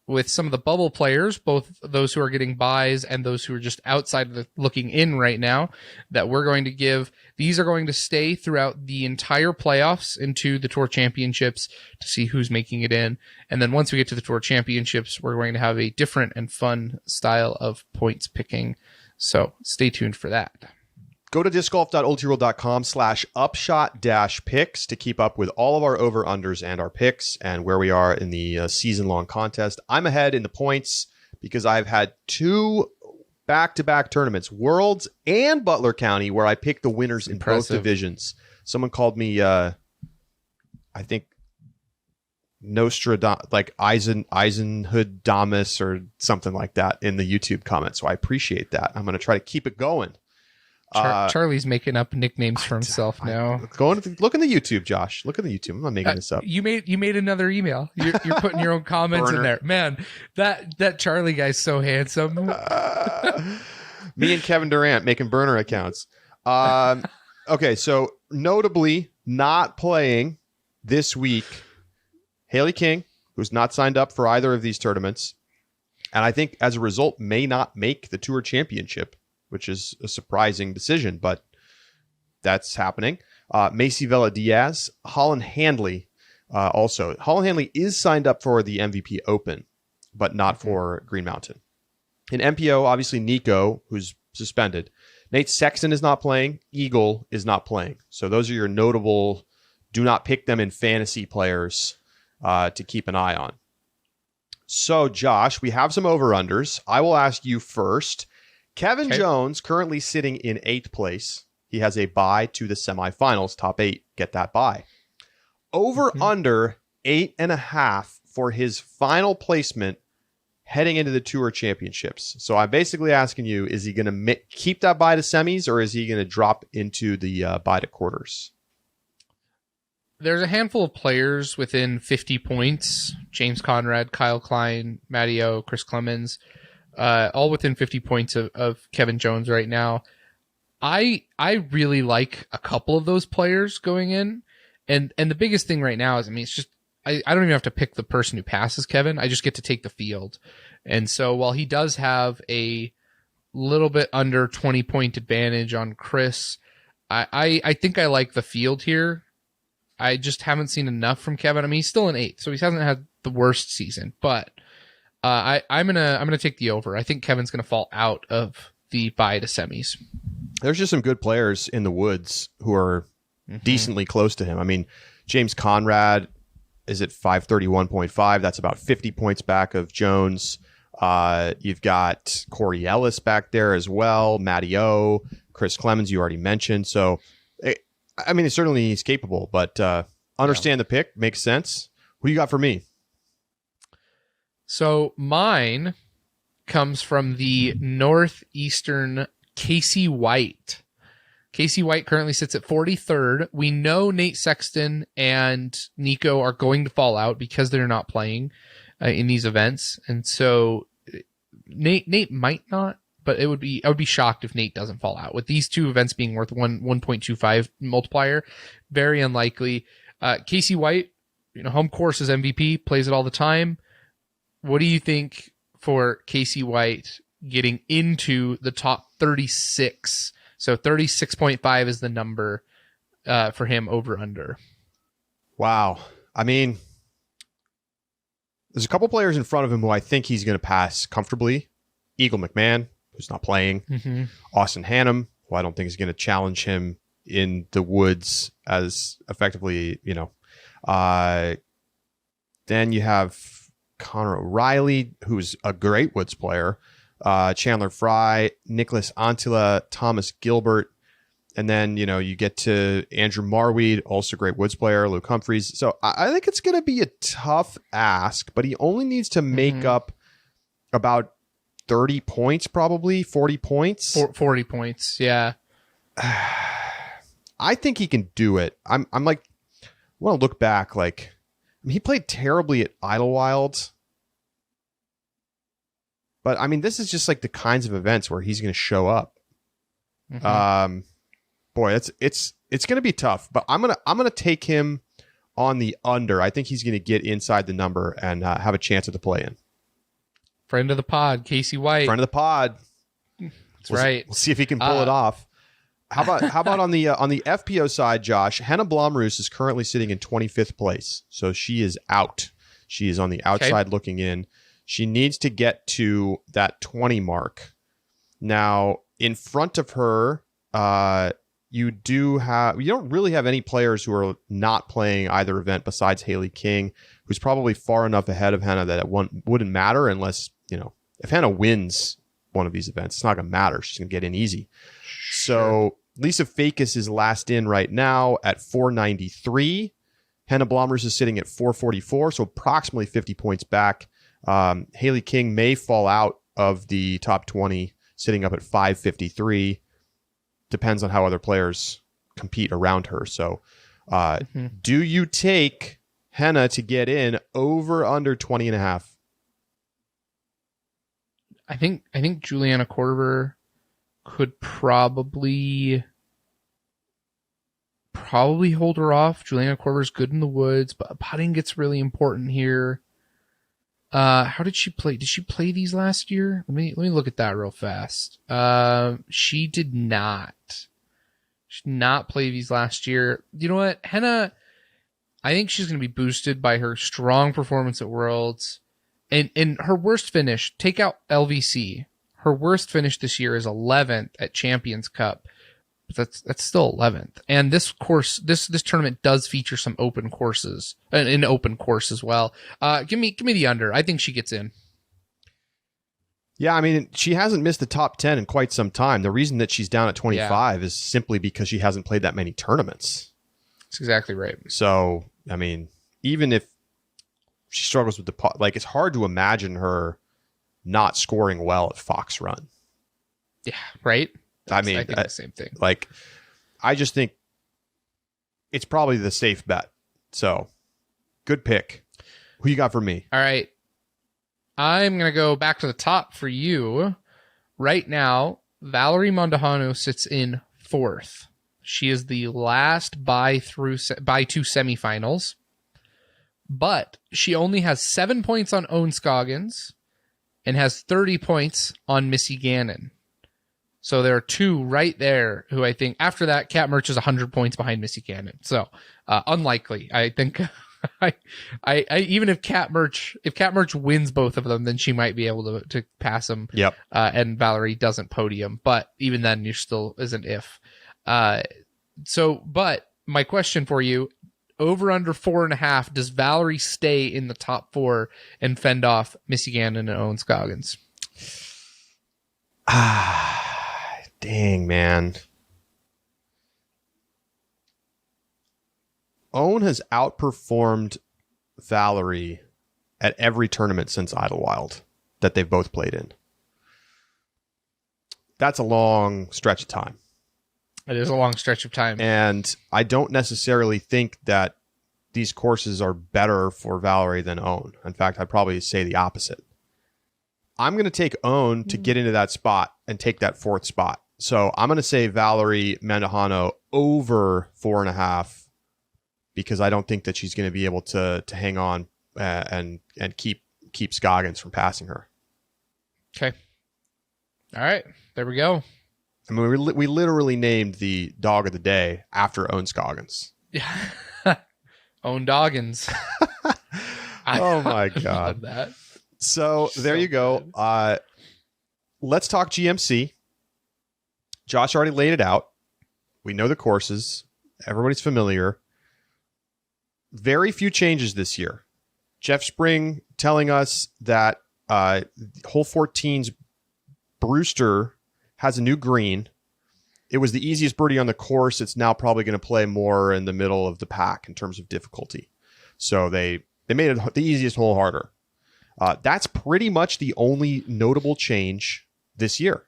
with some of the bubble players, both those who are getting buys and those who are just outside of the looking in right now, that we're going to give. These are going to stay throughout the entire playoffs into the Tour Championships to see who's making it in. And then once we get to the Tour Championships, we're going to have a different and fun style of points picking. So stay tuned for that. Go to discgolf.ultiworld.com/upshot-picks to keep up with all of our over-unders and our picks and where we are in the season-long contest. I'm ahead in the points because I've had 2 back-to-back tournaments, Worlds and Butler County, where I picked the winners in both divisions. Someone called me, I think, Nostradamus, like Eisenhood Damus or something like that in the YouTube comments. So I appreciate that. I'm going to try to keep it going. Charlie's making up nicknames for himself now. Look in the YouTube, Josh. Look in the YouTube. I'm not making this up. You made another email. You're putting your own comments in there. Man, that Charlie guy's so handsome. Me and Kevin Durant making burner accounts. Okay, so notably not playing this week, Haley King, who's not signed up for either of these tournaments, and I think as a result may not make the Tour Championship, which is a surprising decision, but that's happening. Macy Vela Diaz, Holland Handley. Also, Holland Handley is signed up for the MVP Open, but not for Green Mountain. In MPO, obviously Nico, who's suspended. Nate Sexton is not playing. Eagle is not playing. So those are your notable, do not pick them in fantasy players to keep an eye on. So, Josh, we have some over-unders. I will ask you first. Kevin Jones, currently sitting in 8th place. He has a bye to the semifinals. Top 8, get that bye. Over-under 8.5 for his final placement heading into the Tour Championships. So I'm basically asking you, is he going to keep that bye to semis, or is he going to drop into the bye to quarters? There's a handful of players within 50 points. James Conrad, Kyle Klein, Matteo, Chris Clemens, all within 50 points of Kevin Jones right now. I really like a couple of those players going in. And the biggest thing right now is, I mean, it's just, I don't even have to pick the person who passes Kevin. I just get to take the field. And so while he does have a little bit under 20 point advantage on Chris, I think I like the field here. I just haven't seen enough from Kevin. I mean, he's still in 8th, so he hasn't had the worst season, but I'm gonna take the over. I think Kevin's gonna fall out of the bye to semis. There's just some good players in the woods who are decently close to him. I mean, James Conrad is at 531.5. That's about 50 points back of Jones. You've got Corey Ellis back there as well. Matty O, Chris Clemens, you already mentioned. So, I mean, certainly he's capable, but understand the pick. Makes sense. Who you got for me? So mine comes from the Northeastern Casey White. Casey White currently sits at 43rd. We know Nate Sexton and Nico are going to fall out because they're not playing in these events. And so Nate might not, but I would be shocked if Nate doesn't fall out. With these two events being worth 1.25 multiplier, very unlikely. Casey White, home courses MVP, plays it all the time. What do you think for Casey White getting into the top 36? So 36.5 is the number for him over under. Wow. I mean, there's a couple players in front of him who I think he's going to pass comfortably. Eagle McMahon, who's not playing. Austin Hannum, who I don't think is going to challenge him in the woods as effectively, Then you have Connor O'Reilly, who's a great woods player. Chandler Fry, Nicholas Antila, Thomas Gilbert, and then you get to Andrew Marweed, also a great woods player, Luke Humphreys. So I think it's going to be a tough ask, but he only needs to make up about 30 points, probably 40 points. 40 points, yeah. I think he can do it. I'm like, I want to look back. Like, I mean, he played terribly at Idlewild. But I mean, this is just like the kinds of events where he's going to show up. Boy, it's going to be tough. But I'm gonna take him on the under. I think he's going to get inside the number and have a chance at the play-in. Friend of the pod, Casey White. Friend of the pod. That's right. We'll see if he can pull it off. How about on the FPO side, Josh? Hannah Blomroos is currently sitting in 25th place, so she is out. She is on the outside looking in. She needs to get to that 20 mark. Now, in front of her, you don't really have any players who are not playing either event besides Haley King, who's probably far enough ahead of Hannah that it wouldn't matter unless, if Hannah wins one of these events, it's not going to matter. She's going to get in easy. So Lisa Fakis is last in right now at 493. Hannah Blomroos is sitting at 444, so approximately 50 points back. Haley King may fall out of the top 20, sitting up at 553. Depends on how other players compete around her. So do you take Hannah to get in over under 20.5? I think Juliana Korver could probably hold her off. Juliana Korver's good in the woods, but putting gets really important here. How did she play? Did she play these last year? Let me look at that real fast. She did not. She did not play these last year. You know what? Henna, I think she's going to be boosted by her strong performance at Worlds. And her worst finish, take out LVC. Her worst finish this year is 11th at Champions Cup. But that's still 11th. And this course, this tournament does feature some open courses, an open course as well. Give me the under. I think she gets in. Yeah, I mean, she hasn't missed the top 10 in quite some time. The reason that she's down at 25 is simply because she hasn't played that many tournaments. That's exactly right. So, I mean, even if she struggles with it's hard to imagine her not scoring well at Fox Run. Yeah, right? I think the same thing. I just think it's probably the safe bet. So, good pick. Who you got for me? All right. I'm going to go back to the top for you. Right now, Valerie Mondahano sits in 4th. She is the last by two semifinals. But she only has 7 points on Owen Scoggins and has 30 points on Missy Gannon. So there are two right there who I think after that, Kat Mertsch is 100 points behind Missy Gannon. So unlikely. I think I even if Kat Mertsch wins both of them, then she might be able to pass them. Yep. And Valerie doesn't podium, but even then, you still is an if. But my question for you: over under 4.5. Does Valerie stay in the top 4 and fend off Missy Gannon and Owen Scoggins? Dang, man. Owen has outperformed Valerie at every tournament since Idlewild that they've both played in. That's a long stretch of time. It is a long stretch of time. And I don't necessarily think that these courses are better for Valerie than Owen. In fact, I'd probably say the opposite. I'm going to take Owen to get into that spot and take that 4th spot. So I'm going to say Valerie Mondahano over 4.5 because I don't think that she's going to be able to hang on and keep Scoggins from passing her. Okay. All right. There we go. I mean, we literally named the dog of the day after Owen Scoggins. Yeah. Owen Doggins. Oh my God. I love that. So there you go. Let's talk GMC. Josh already laid it out. We know the courses. Everybody's familiar. Very few changes this year. Jeff Spring telling us that hole 14's Brewster has a new green. It was the easiest birdie on the course. It's now probably going to play more in the middle of the pack in terms of difficulty. So they made it the easiest hole harder. That's pretty much the only notable change this year.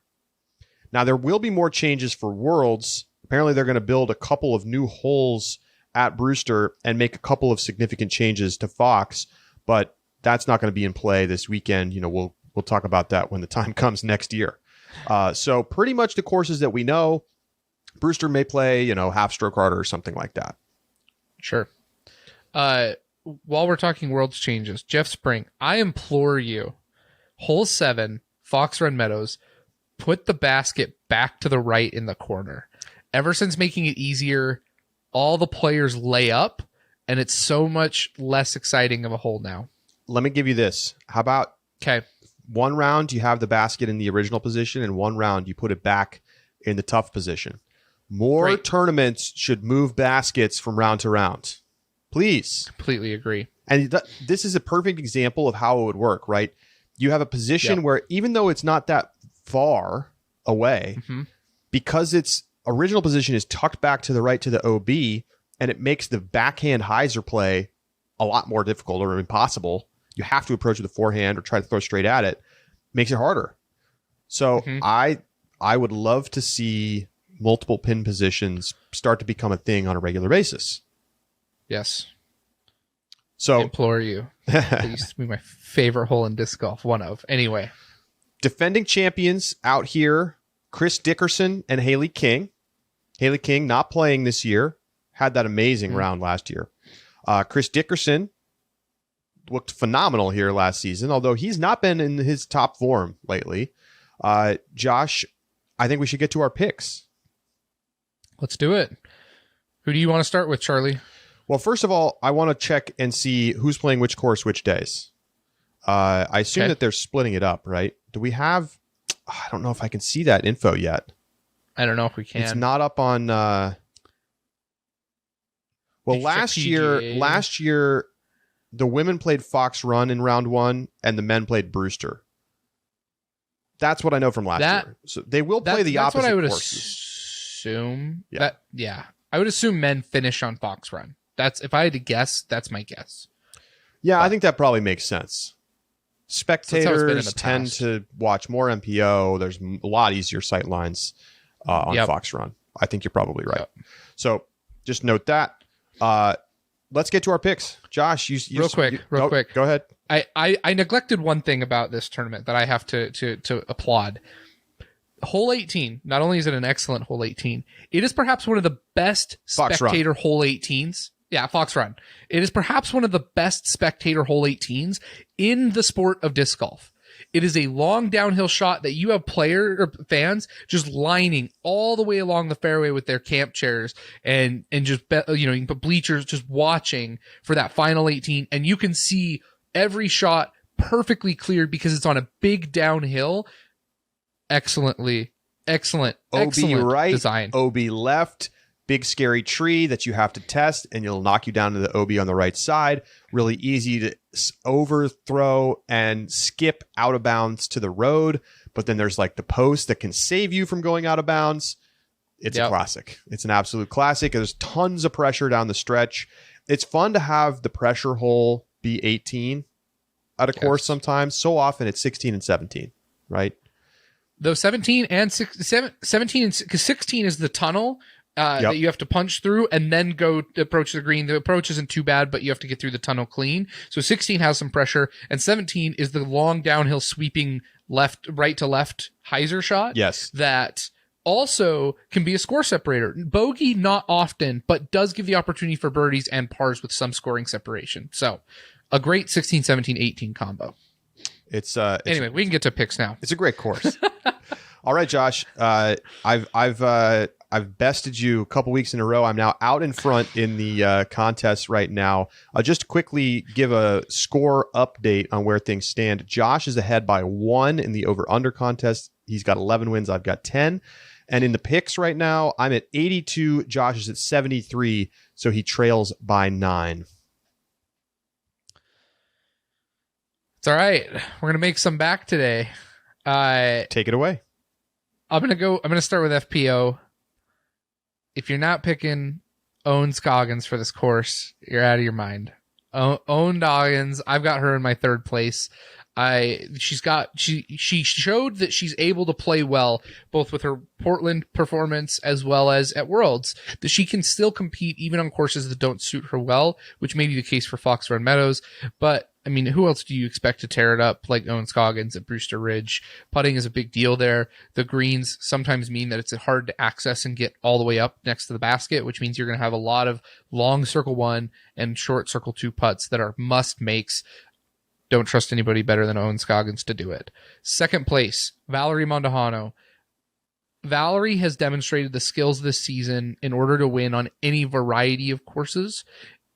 Now, there will be more changes for Worlds. Apparently, they're going to build a couple of new holes at Brewster and make a couple of significant changes to Fox, but that's not going to be in play this weekend. You know, we'll talk about that when the time comes next year. So pretty much the courses that we know. Brewster may play, half stroke harder or something like that. Sure. While we're talking Worlds changes, Jeff Spring, I implore you, hole 7, Fox Run Meadows, put the basket back to the right in the corner. Ever since making it easier, all the players lay up, and it's so much less exciting of a hole now. Let me give you this. How about one round you have the basket in the original position, and one round you put it back in the tough position. More tournaments should move baskets from round to round. Please. Completely agree. And this is a perfect example of how it would work, right? You have a position where even though it's not that far away, because its original position is tucked back to the right to the OB, and it makes the backhand hyzer play a lot more difficult or impossible. You have to approach with a forehand or try to throw straight at it. Makes it harder. So I would love to see multiple pin positions start to become a thing on a regular basis. Yes. So I implore you. Please be my favorite hole in disc golf. One of. Anyway. Defending champions out here, Chris Dickerson and Haley King. Haley King not playing this year. Had that amazing round last year. Chris Dickerson looked phenomenal here last season, although he's not been in his top form lately. Josh, I think we should get to our picks. Let's do it. Who do you want to start with, Charlie? Well, first of all, I want to check and see who's playing which course which days. I assume that they're splitting it up, right? Do we have... I don't know if I can see that info yet. I don't know if we can. It's not up on... well, last year, the women played Fox Run in round 1, and the men played Brewster. That's what I know from last year. So they will play the opposite courses. That's what I would assume. Yeah. I would assume men finish on Fox Run. If I had to guess, that's my guess. Yeah, I think that probably makes sense. Spectators tend to watch more MPO. There's a lot easier sight lines on Fox Run. I think you're probably right. So just note that. Let's get to our picks. Josh, real quick. Go ahead. I neglected one thing about this tournament that I have to applaud. Hole 18, not only is it an excellent hole 18, it is perhaps one of the best spectator hole 18s. Yeah, Fox Run. It is perhaps one of the best spectator hole 18s in the sport of disc golf. It is a long downhill shot that you have fans just lining all the way along the fairway with their camp chairs and just, you can put bleachers just watching for that final 18, and you can see every shot perfectly cleared because it's on a big downhill. Excellent OB right, design. OB left, big scary tree that you have to test, and it'll knock you down to the OB on the right side. Really easy to overthrow and skip out of bounds to the road, but then there's like the post that can save you from going out of bounds. It's a classic. It's an absolute classic. There's tons of pressure down the stretch. It's fun to have the pressure hole be 18 at a course sometimes. So often it's 16 and 17, right? Though 17 and 17 and 16 is the tunnel that you have to punch through and then go to approach the green. The approach isn't too bad, but you have to get through the tunnel clean. So 16 has some pressure, and 17 is the long downhill sweeping right to left hyzer shot. Yes, that also can be a score separator. Bogey not often, but does give the opportunity for birdies and pars with some scoring separation. So a great 16, 17, 18 combo. Anyway, we can get to picks now. It's a great course. All right, Josh. I've bested you a couple weeks in a row. I'm now out in front in the contest right now. I'll just quickly give a score update on where things stand. Josh is ahead by 1 in the over-under contest. He's got 11 wins. I've got 10. And in the picks right now, I'm at 82. Josh is at 73, so he trails by 9. It's all right. We're going to make some back today. Take it away. I'm going to start with FPO. If you're not picking Owen Scoggins for this course, you're out of your mind. Owen Doggins, I've got her in my 3rd place. She showed that she's able to play well, both with her Portland performance as well as at Worlds, that she can still compete even on courses that don't suit her well, which may be the case for Fox Run Meadows. But I mean, who else do you expect to tear it up like Owen Scoggins at Brewster Ridge? Putting is a big deal there. The greens sometimes mean that it's hard to access and get all the way up next to the basket, which means you're going to have a lot of long circle 1 and short circle 2 putts that are must makes. Don't trust anybody better than Owen Scoggins to do it. 2nd place, Valerie Mondahano. Valerie has demonstrated the skills this season in order to win on any variety of courses.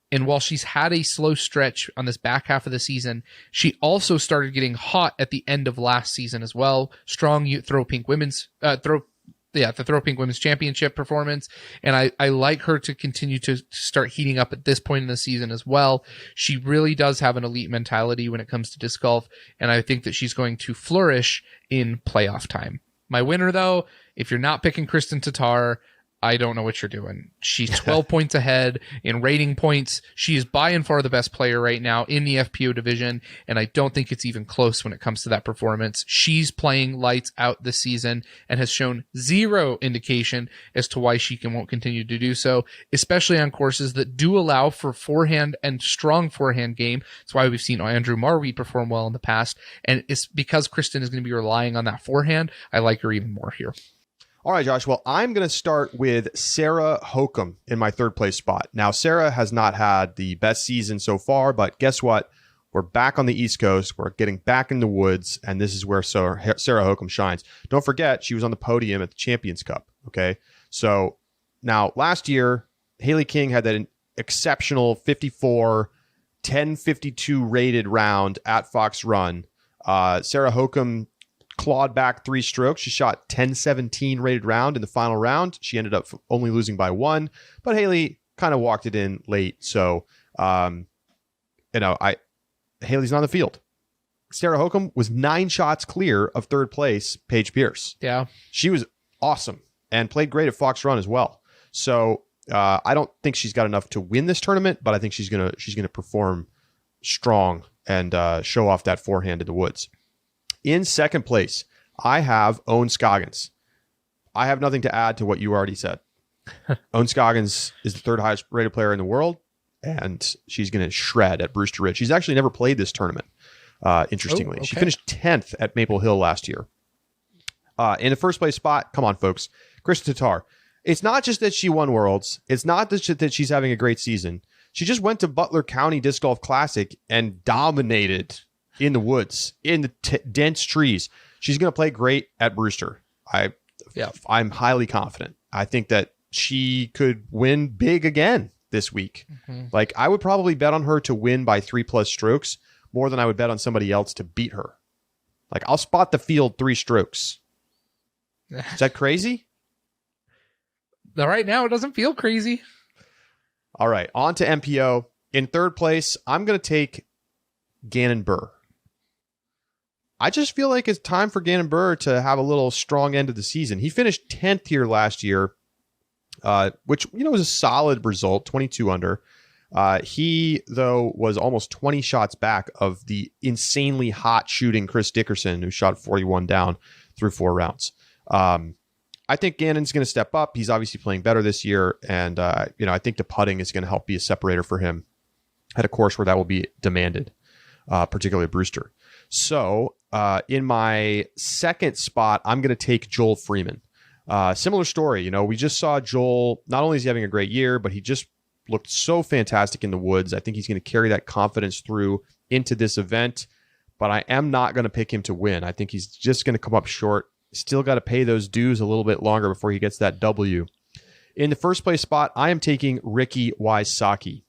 And while she's had a slow stretch on this back half of the season, she also started getting hot at the end of last season as well. Strong Throw Pink Women's the Throw Pink Women's Championship performance. And I like her to continue to start heating up at this point in the season as well. She really does have an elite mentality when it comes to disc golf, and I think that she's going to flourish in playoff time. My winner, though, if you're not picking Kristen Tatar, I don't know what you're doing. She's 12 points ahead in rating points. She is by and far the best player right now in the FPO division, and I don't think it's even close when it comes to that performance. She's playing lights out this season and has shown zero indication as to why she won't continue to do so, especially on courses that do allow for forehand and strong forehand game. That's why we've seen Andrew Marweed perform well in the past, and it's because Kristen is going to be relying on that forehand. I like her even more here. All right, Josh. Well, I'm going to start with Sarah Hokum in my 3rd place spot. Now, Sarah has not had the best season so far, but guess what? We're back on the East Coast. We're getting back in the woods, and this is where Sarah Hokum shines. Don't forget, she was on the podium at the Champions Cup, okay? So Now, last year, Haley King had that exceptional 54, 1052 rated round at Fox Run. Sarah Hokum clawed back 3 strokes. She shot 1017 rated round in the final round. She ended up only losing by 1, but Haley kind of walked it in late. So, Haley's not on the field. Sarah Hokum was 9 shots clear of third place, Paige Pierce. Yeah. She was awesome and played great at Fox Run as well. So I don't think she's got enough to win this tournament, but I think she's gonna perform strong and show off that forehand in the woods. In second place, I have Owen Scoggins. I have nothing to add to what you already said. Owen Scoggins is the 3rd highest rated player in the world, and she's going to shred at Brewster Ridge. She's actually never played this tournament, interestingly. Oh, okay. She finished 10th at Maple Hill last year. In the first place spot, come on, folks, Krista Tatar. It's not just that she won Worlds. It's not that she's having a great season. She just went to Butler County Disc Golf Classic and dominated in the woods, in the dense trees. She's going to play great at Brewster. I'm highly confident. I think that she could win big again this week. Mm-hmm. Like, I would probably bet on her to win by 3+ strokes more than I would bet on somebody else to beat her. Like, I'll spot the field 3 strokes. Is that crazy? Right now, it doesn't feel crazy. All right, on to MPO. In third place, I'm going to take Gannon Burr. I just feel like it's time for Gannon Burr to have a little strong end of the season. He finished 10th here last year, which, was a solid result, 22 under. He, though, was almost 20 shots back of the insanely hot shooting Chris Dickerson, who shot 41 down through 4 rounds. I think Gannon's going to step up. He's obviously playing better this year, and I think the putting is going to help be a separator for him at a course where that will be demanded, particularly at Brewster. So in my second spot, I'm going to take Joel Freeman. Similar story. We just saw Joel, not only is he having a great year, but he just looked so fantastic in the woods. I think he's going to carry that confidence through into this event, but I am not going to pick him to win. I think he's just going to come up short. Still got to pay those dues a little bit longer before he gets that W. In the first place spot, I am taking Ricky Wysocki.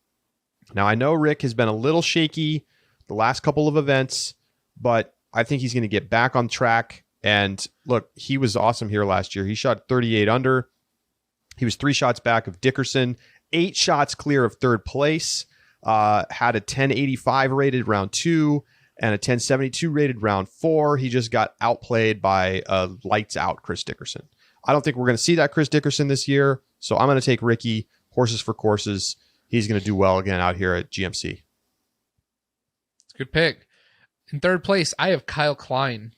Now, I know Rick has been a little shaky the last couple of events, but I think he's going to get back on track. And look, he was awesome here last year. He shot 38 under. He was 3 shots back of Dickerson, 8 shots clear of third place, had a 1085 rated round 2 and a 1072 rated round 4. He just got outplayed by lights out Chris Dickerson. I don't think we're going to see that Chris Dickerson this year, so I'm going to take Ricky, horses for courses. He's going to do well again out here at GMC. It's a good pick. In third place, I have Kyle Klein.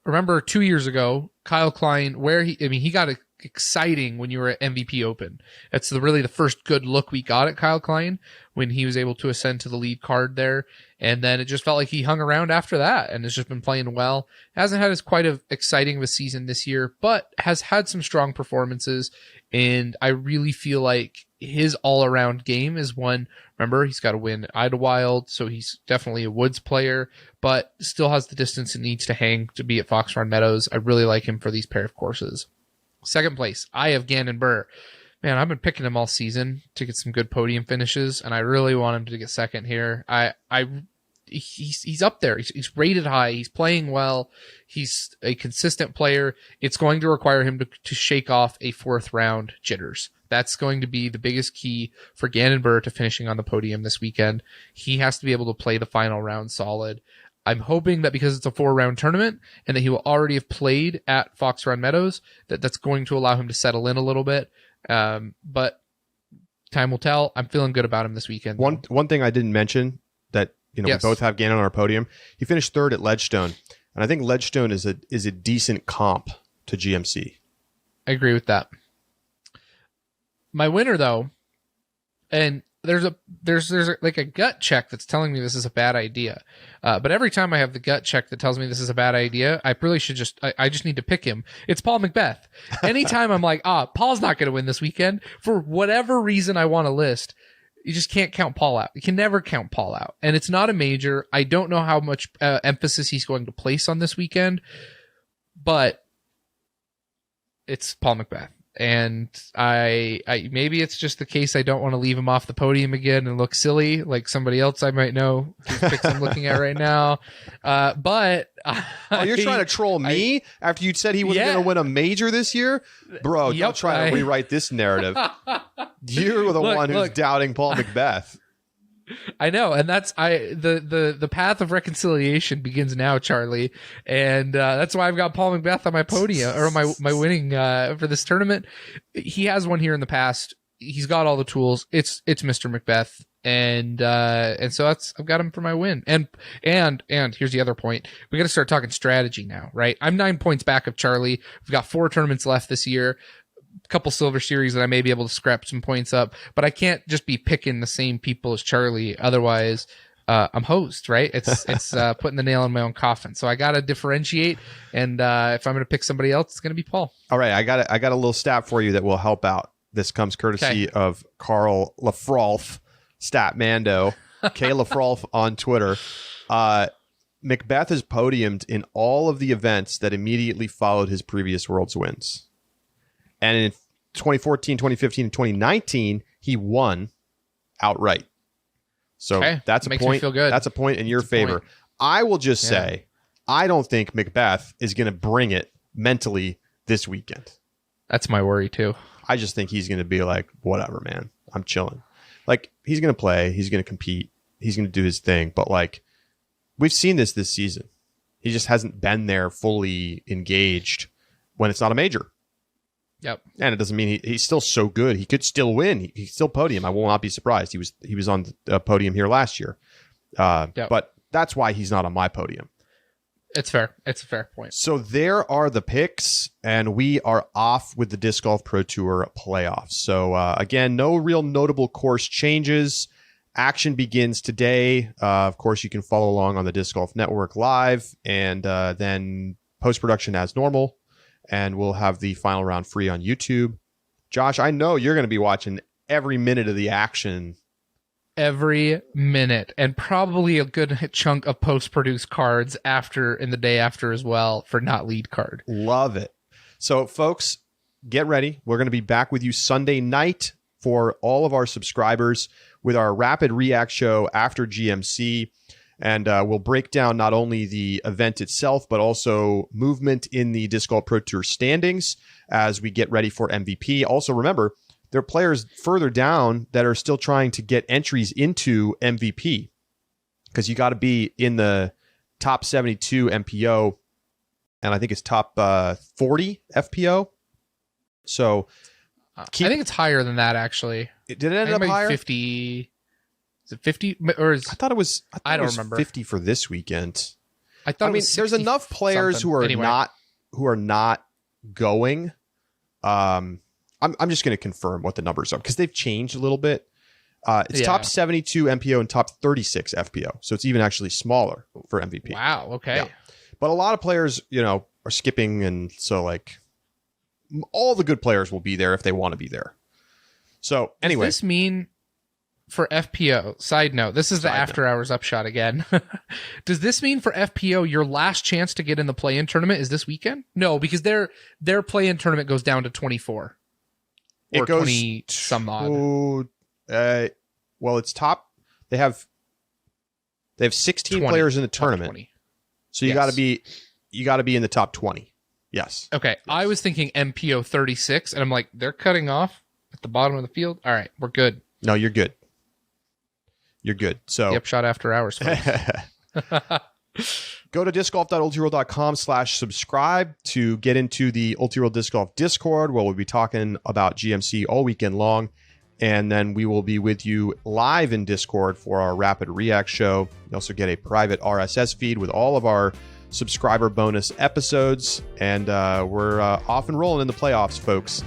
Remember 2 years ago, Kyle Klein, he got exciting when you were at MVP Open. That's really the first good look we got at Kyle Klein when he was able to ascend to the lead card there. And then it just felt like he hung around after that and has just been playing well. Hasn't had as quite as exciting of a season this year, but has had some strong performances. And I really feel like his all-around game is one. Remember, he's got to win Idlewild, so he's definitely a Woods player, but still has the distance it needs to hang to be at Fox Run Meadows. I really like him for these pair of courses. Second place, I have Gannon Burr. Man, I've been picking him all season to get some good podium finishes, and I really want him to get second here. He's up there. He's rated high. He's playing well. He's a consistent player. It's going to require him to shake off a 4th round jitters. That's going to be the biggest key for Gannon Burr to finishing on the podium this weekend. He has to be able to play the final round solid. I'm hoping that because it's a 4-round tournament and that he will already have played at Fox Run Meadows, that's going to allow him to settle in a little bit. But time will tell. I'm feeling good about him this weekend. One thing I didn't mention that yes, we both have Gannon on our podium. He finished 3rd at Ledgestone, and I think Ledgestone is a decent comp to GMC. I agree with that. My winner, though, and there's like a gut check that's telling me this is a bad idea. But every time I have the gut check that tells me this is a bad idea, I really should I just need to pick him. It's Paul McBeth. Anytime I'm like, Paul's not going to win this weekend for whatever reason I want to list, you just can't count Paul out. You can never count Paul out. And it's not a major. I don't know how much emphasis he's going to place on this weekend, but it's Paul McBeth. And I maybe it's just the case I don't want to leave him off the podium again and look silly like somebody else I might know whose picks I'm looking at right now. But you're trying to troll me after you said he wasn't going to win a major this year, bro? Don't try to rewrite this narrative. You're the one who's doubting Paul Macbeth. I know, and that's the path of reconciliation begins now, Charlie, and that's why I've got Paul Macbeth on my podium or my winning for this tournament. He has won here in the past. He's got all the tools. It's Mr. Macbeth, and so I've got him for my win. And here's the other point: we got to start talking strategy now, right? I'm 9 points back of Charlie. We've got 4 tournaments left this year. Couple Silver Series that I may be able to scrap some points up, but I can't just be picking the same people as Charlie. Otherwise, I'm hosed, right? It's putting the nail in my own coffin. So I got to differentiate. And if I'm going to pick somebody else, it's going to be Paul. All right. I got a little stat for you that will help out. This comes courtesy of Carl Lafrolf, Statmando, K Lafrolf on Twitter. Macbeth has podiumed in all of the events that immediately followed his previous Worlds wins. And in 2014, 2015, and 2019, he won outright. So that's a point. Feel good. That's a point in your favor. I will just say, I don't think Macbeth is going to bring it mentally this weekend. That's my worry too. I just think he's going to be like, whatever, man. I'm chilling. Like, he's going to play. He's going to compete. He's going to do his thing. But like, we've seen this season. He just hasn't been there fully engaged when it's not a major. Yep. And it doesn't mean he's still so good. He could still win. He's still podium. I will not be surprised. He was on the podium here last year. But that's why he's not on my podium. It's fair. It's a fair point. So there are the picks, and we are off with the Disc Golf Pro Tour playoffs. So again, no real notable course changes. Action begins today. Of course, you can follow along on the Disc Golf Network live, and then post-production as normal. And we'll have the final round free on YouTube. Josh, I know you're going to be watching every minute of the action. Every minute. And probably a good chunk of post-produced cards in the day after as well for not lead card. Love it. So, folks, get ready. We're going to be back with you Sunday night for all of our subscribers with our Rapid React show after GMC. And we'll break down not only the event itself, but also movement in the Disc Golf Pro Tour standings as we get ready for MVP. Also, remember, there are players further down that are still trying to get entries into MVP because you got to be in the top 72 MPO, and I think it's top 40 FPO. So I think it's higher than that, actually. Did it end up higher? 50... Is it 50 or is I thought it was I don't remember 50 for this weekend. I thought there's enough players who are not going. I'm just going to confirm what the numbers are because they've changed a little bit. It's top 72 MPO and top 36 FPO. So it's even actually smaller for MVP. Wow, okay. Yeah. But a lot of players, are skipping, and so like all the good players will be there if they want to be there. So anyway, does this mean for FPO, side note, this is the after hours upshot again. Does this mean for FPO, your last chance to get in the play-in tournament is this weekend? No, because their play-in tournament goes down to 24. It or goes 20 some odd. Well, it's top. They have 16 players in the tournament. 20. So you got to be in the top 20. Yes. Okay. Yes. I was thinking MPO 36, and I'm like, they're cutting off at the bottom of the field. All right, we're good. No, you're good. You're good. So the Upshot after hours. Go to discgolf.ultiworld.com/subscribe to get into the Ultiworld Disc Golf Discord, where we'll be talking about GMC all weekend long. And then we will be with you live in Discord for our Rapid React show. You also get a private RSS feed with all of our subscriber bonus episodes. And we're off and rolling in the playoffs, folks.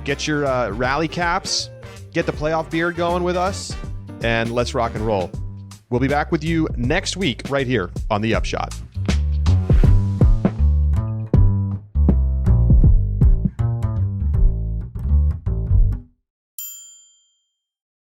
Get your rally caps. Get the playoff beard going with us. And let's rock and roll. We'll be back with you next week right here on The Upshot.